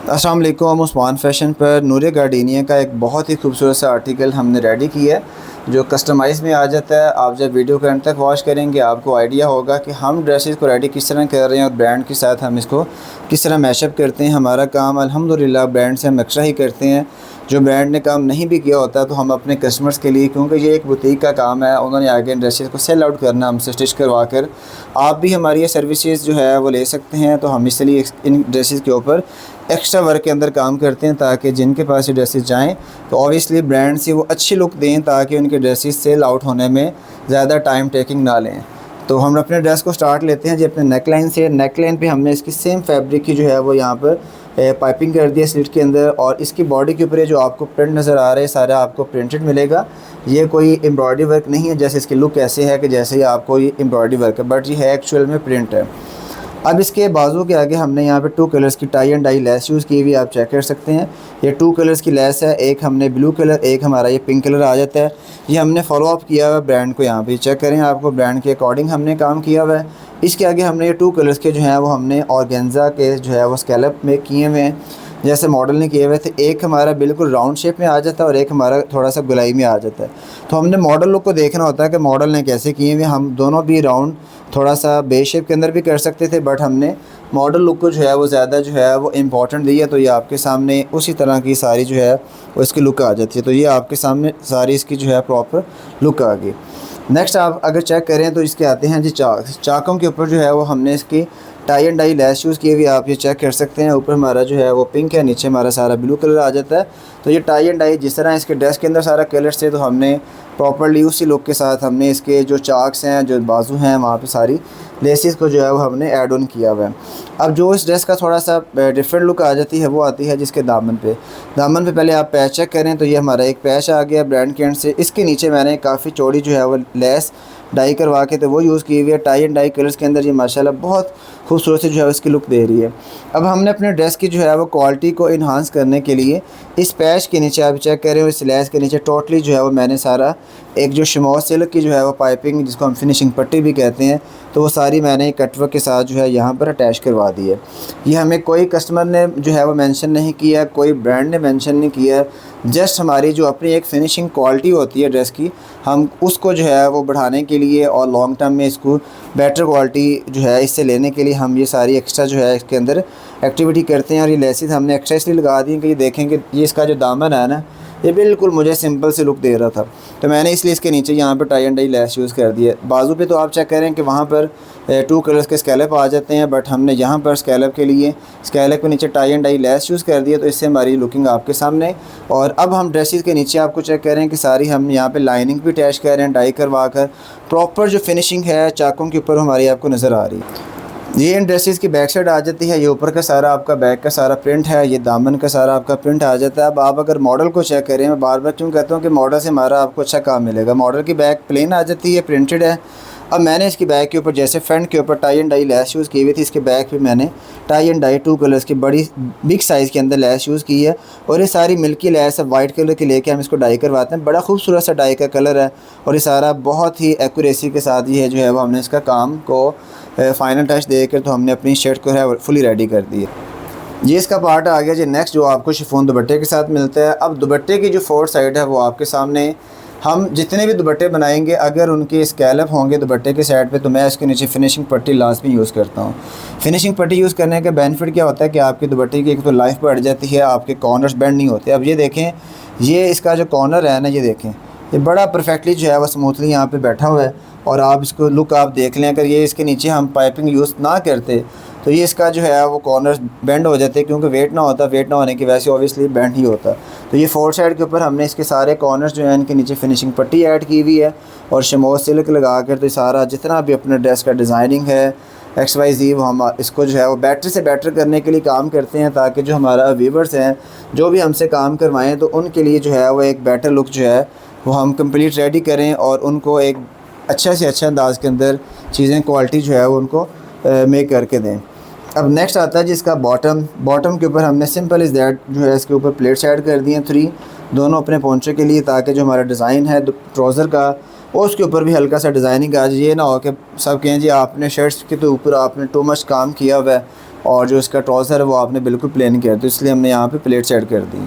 अस्सलाम वालेकुम। उस्मान फ़ैशन पर नूरे गार्डिनिया का एक बहुत ही खूबसूरत सा आर्टिकल हमने रेडी किया है जो कस्टमाइज़ में आ जाता है। आप जब वीडियो के एंड तक वॉच करेंगे आपको आइडिया होगा कि हम ड्रेसेस को रेडी किस तरह कर रहे हैं और ब्रांड के साथ हम इसको किस तरह मैशअप करते हैं। हमारा काम अल्हम्दुलिल्लाह ब्रांड से हम एक्स्ट्रा ही करते हैं। जो ब्रांड ने काम नहीं भी किया होता तो हम अपने कस्टमर्स के लिए, क्योंकि ये एक बुटीक का काम है, उन्होंने आगे इन ड्रेसेस को सेल आउट करना हमसे स्टिच करवा कर। आप भी हमारी ये सर्विसेज जो है वो ले सकते हैं। तो हम इसलिए इन ड्रेसेस के ऊपर एक्स्ट्रा वर्क के अंदर काम करते हैं ताकि जिनके पास ये ड्रेसेस जाएँ तो ऑब्वियसली ब्रांड से वो अच्छी लुक दें ताकि उनके ड्रेसेस सेल आउट होने में ज़्यादा टाइम टेकिंग ना लें। तो हम अपने ड्रेस को स्टार्ट लेते हैं जी अपने नेक लाइन से। नेक लाइन पे हमने इसकी सेम फैब्रिक की जो है वो यहाँ पर पाइपिंग कर दी है स्लिट के अंदर, और इसकी बॉडी के ऊपर ये जो आपको प्रिंट नज़र आ रहा है सारा आपको प्रिंटेड मिलेगा। ये कोई एम्ब्रॉयडरी वर्क नहीं है जैसे इसकी लुक ऐसे है कि जैसे ही आपको ये एम्ब्रॉयडरी वर्क है, बट ये है एक्चुअल में प्रिंट है। अब इसके बाजू के आगे हमने यहाँ पे 2 कलर्स की tie and dye lace use की हुई, आप चेक कर सकते हैं। ये 2 कलर्स की लेस है, एक हमने ब्लू कलर, एक हमारा ये पिंक कलर आ जाता है। ये हमने फॉलो अप किया हुआ है ब्रांड को, यहाँ पे चेक करें, आपको ब्रांड के अकॉर्डिंग हमने काम किया हुआ है। इसके आगे हमने ये 2 कलर्स के जो हैं वो हमने ऑर्गेन्जा के जो है वो स्कैलप में किए हुए हैं जैसे मॉडल ने किए हुए थे। एक हमारा बिल्कुल राउंड शेप में आ जाता है और एक हमारा थोड़ा सा गुलाई में आ जाता है। तो हमने मॉडल लुक को देखना होता है कि मॉडल ने कैसे किए हुए। हम दोनों भी राउंड थोड़ा सा बेस शेप के अंदर भी कर सकते थे, बट हमने मॉडल लुक को जो है वो ज़्यादा जो है वो इम्पॉर्टेंट दी है। तो ये आपके सामने उसी तरह की सारी जो है वो इसकी लुक आ जाती है। तो ये आपके सामने सारी इसकी जो है प्रॉपर लुक आ गई। नेक्स्ट आप अगर चेक करें तो इसके आते हैं जी चाकों के ऊपर जो है वो हमने इसकी tie and dye lace use किए हुए, आप ये चेक कर सकते हैं। ऊपर हमारा जो है वो पिंक है, नीचे हमारा सारा ब्लू कलर आ जाता है। तो ये टाई एंड डाई जिस तरह इसके ड्रेस के अंदर सारा कलर्स थे तो हमने प्रॉपर्ली उसी लुक के साथ हमने इसके जो चाक्स हैं, जो बाजू हैं, वहाँ पे सारी लेसिस को जो है वो हमने ऐड ऑन किया हुआ है। अब जो इस ड्रेस का थोड़ा सा डिफरेंट लुक आ जाती है वो आती है जिसके दामन पे। दामन पे पहले आप पैच चेक करें तो ये हमारा एक पैच आ गया ब्रांड के एंड से। इसके नीचे मैंने काफ़ी चौड़ी जो है वो लेस डाई करवा के तो वो यूज़ की हुई है। टाई एंड डाई कलर्स के अंदर ये माशाल्लाह बहुत खूबसूरत से जो है उसकी लुक दे रही है। अब हमने अपने ड्रेस की जो है वो क्वालिटी को इन्हांस करने के लिए इस पैच के नीचे आप चेक करें, इस लेस के नीचे टोटली जो है वो मैंने सारा एक जो शमोर सिल्क की जो है वो पाइपिंग जिसको हम फिनिशिंग पट्टी भी कहते हैं, तो वो सारी मैंने कटवर्क के साथ जो है यहाँ पर अटैच करवा दी है। ये हमें कोई कस्टमर ने जो है वो मेंशन नहीं किया, कोई ब्रांड ने मेंशन नहीं किया, जस्ट हमारी जो अपनी एक फ़िनिशिंग क्वालिटी होती है ड्रेस की, हम उसको जो है वो बढ़ाने के लिए और लॉन्ग टर्म में इसको बेटर क्वालिटी जो है इससे लेने के लिए हम ये सारी एक्स्ट्रा जो है इसके अंदर एक्टिविटी करते हैं। और ये लेसिस हमने एक्स्ट्रा इसलिए लगा दी कि ये देखें कि ये इसका जो दामन है ना, ये बिल्कुल मुझे सिंपल से लुक दे रहा था, तो मैंने इसलिए इसके नीचे यहाँ पर tie and dye lace use कर दिया। बाजू पे तो आप चेक करें कि वहाँ पर 2 कलर्स के स्कैलप आ जाते हैं, बट हमने यहाँ पर स्कैलप के लिए स्कैलप के नीचे tie and dye lace use कर दिया, तो इससे हमारी लुकिंग आपके सामने। और अब हम ड्रेसेस के नीचे आपको चेक करें कि सारी हम यहाँ पे लाइनिंग भी अटैच कर रहे हैं डाई करवा कर। प्रॉपर जो फिनिशिंग है चाकों के ऊपर हमारी आपको नज़र आ रही है। ये इन ड्रेसेस की बैक साइड आ जाती है। ये ऊपर का सारा आपका बैक का सारा प्रिंट है, ये दामन का सारा आपका प्रिंट आ जाता है। अब आप अगर मॉडल को चेक करें, मैं बार बार क्यों कहता हूँ कि मॉडल से हमारा आपको अच्छा काम मिलेगा। मॉडल की बैक प्लेन आ जाती है, प्रिंटेड है। अब मैंने इसकी बैक के ऊपर जैसे फ्रंट के ऊपर tie and dye lace use की हुई थी, इसके बैक पे मैंने टाई एंड डाई 2 कलर्स की बड़ी बिग साइज़ के अंदर लेस यूज़ की है। और ये सारी मिल्की लेस है वाइट कलर की लेके हम इसको डाई करवाते हैं। बड़ा खूबसूरत सा डाई का कलर है और ये सारा बहुत ही एक्यूरेसी के साथ ये जो है वो हमने इसका काम को फाइनल टच देकर तो हमने अपनी शर्ट को है फुली रेडी कर दी है। ये इसका पार्ट आ गया जी। नेक्स्ट जो आपको शिफॉन दुपट्टे के साथ मिलता है। अब दुपट्टे की जो फोर्थ साइड है वो आपके सामने, हम जितने भी दुपट्टे बनाएंगे अगर उनके स्कैलप होंगे दुपट्टे के साइड पे तो मैं इसके नीचे फिनिशिंग पट्टी लाजमी यूज़ करता हूँ। फिनिशिंग पट्टी यूज़ करने का बेनिफिट क्या होता है कि आपकी दुपट्टे की एक तो लाइफ बढ़ जाती है, आपके कॉर्नर्स बेंड नहीं होते। अब ये देखें, ये इसका जो कॉर्नर है ना, ये देखें, ये बड़ा परफेक्टली जो है वो स्मूथली यहाँ पे बैठा हुआ है। और आप इसको लुक आप देख लें, अगर ये इसके नीचे हम पाइपिंग यूज़ ना करते तो ये इसका जो है वो कॉर्नर बेंड हो जाते, क्योंकि वेट ना होता, वेट ना होने की वजह से ऑब्वियसली बेंड ही होता। तो ये फोर्थ साइड के ऊपर हमने इसके सारे कॉर्नर्स जो हैं इनके नीचे फिनिशिंग पट्टी ऐड की हुई है और शमोर सिल्क लगा कर तो सारा जितना भी अपने ड्रेस का डिज़ाइनिंग है XYZ वो हम इसको जो है वो बेटर से बेटर करने के लिए काम करते हैं, ताकि जो हमारा व्यूवर्स हैं जो भी हमसे काम करवाएं तो उनके लिए जो है वो एक बेटर लुक जो है वो हम कंप्लीट रेडी करें और उनको एक अच्छा से अच्छा अंदाज के अंदर चीज़ें क्वालिटी जो है वो उनको मेक करके दें। अब नेक्स्ट आता है जिसका बॉटम के ऊपर हमने सिंपल इज़ दैट जो है इसके ऊपर प्लेट्स ऐड कर दिए 3 दोनों अपने पोंचे के लिए, ताकि जो हमारा डिज़ाइन है ट्राउज़र का और उसके ऊपर भी हल्का सा डिज़ाइनिंग आज ये ना हो कि सब कहें जी आपने शर्ट्स के तो ऊपर आपने टू मच काम किया हुआ है, और जो इसका ट्राउज़र है वो आपने बिल्कुल प्लेन किया, तो इसलिए हमने यहाँ पे प्लेट्स ऐड कर दी।